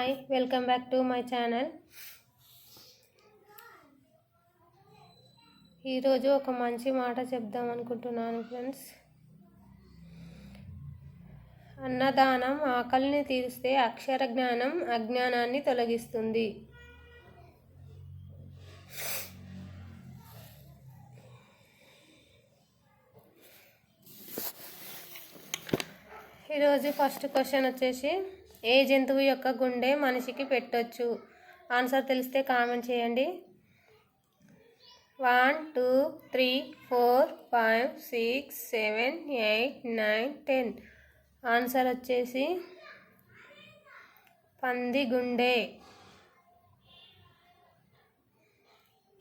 Hi, welcome back to my channel. ఈరోజు ఒక మంచి మాట చెప్దాం అనుకుంటున్నాను ఫ్రెండ్స్. అన్నదానం ఆకలిని తీరుస్తే అక్షర జ్ఞానం అజ్ఞానాన్ని తొలగిస్తుంది. ఈరోజు ఫస్ట్ క్వశ్చన్ వచ్చేసి, ఏ జంతువు యొక్క గుండె మనిషికి పెట్టొచ్చు? ఆన్సర్ తెలిస్తే కామెంట్ చేయండి. 1 2 3 4 5 6 7 8 9 10. ఆన్సర్ వచ్చేసి పంది గుండె.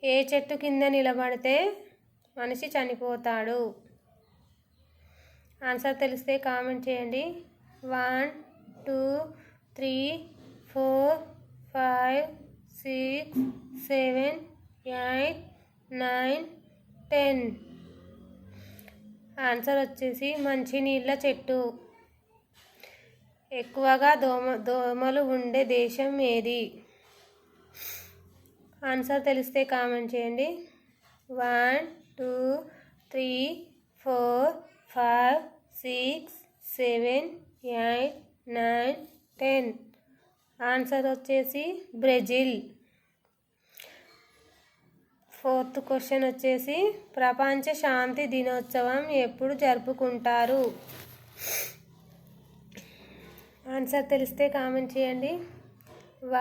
ఏ చెట్టు కింద నిలబడితే మనిషి చనిపోతాడు? ఆన్సర్ తెలిస్తే కామెంట్ చేయండి. 1 2 3 4 5 6 7 8 9 10. ఆన్సర్ వచ్చేసి మంచినీళ్ళ చెట్టు. ఎక్కువగా దోమలు ఉండే దేశం ఏది? ఆన్సర్ తెలిస్తే కామెంట్ చేయండి. 1 2 3 4 5 6 7 8 9 10. ఆన్సర్ వచ్చేసి బ్రెజిల్. ఫోర్త్ క్వశ్చన్ వచ్చేసి, ప్రపంచ శాంతి దినోత్సవం ఎప్పుడు జరుపుకుంటారు? ఆన్సర్ తెలిస్తే కామెంట్ చేయండి.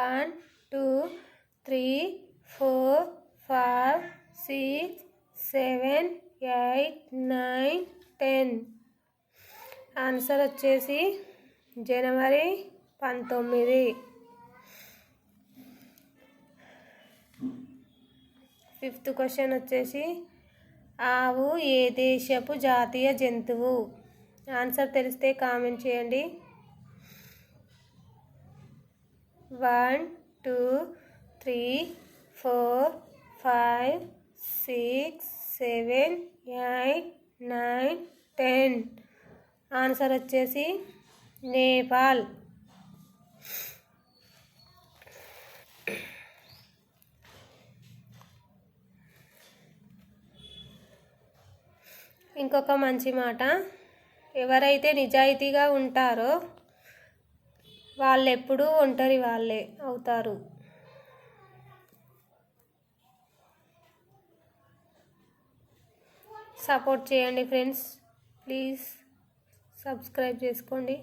1 2 3 4 5 6 7 8 9 10. ఆన్సర్ వచ్చేసి జనవరి 19. ఫిఫ్త్ క్వశ్చన్ వచ్చేసి, ఆవు ఏ దేశపు జాతీయ జంతువు? ఆన్సర్ తెలిస్తే కామెంట్ చేయండి. 1 2 3 4 5 6 7 8 9 10. ఆన్సర్ వచ్చేసి నేపాల్. ఇంకొక మంచి మాట, ఎవరైతే నిజాయితీగా ఉంటారో వాళ్ళెప్పుడూ ఒంటరి వాళ్ళే అవుతారు. సపోర్ట్ చేయండి ఫ్రెండ్స్, ప్లీజ్ సబ్స్క్రైబ్ చేసుకోండి.